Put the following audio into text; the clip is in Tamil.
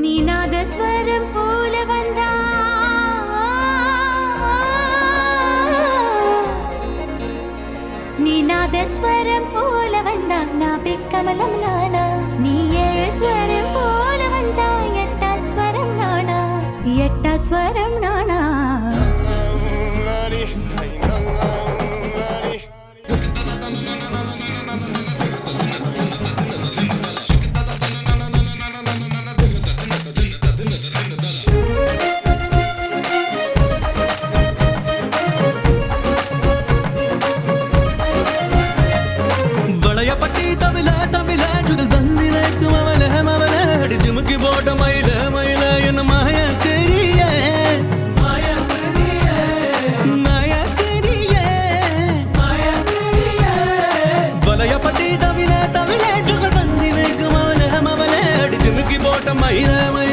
நீநாதஸ்வரம் போல வந்தா நீநாதஸ்வரம் போல வந்தா நாபிக்கமலம் நானா நீ ஏழு ஸ்வரம் போல வந்தா எட்டா ஸ்வரம் நானா எட்டா ஸ்வரம் நானா Maya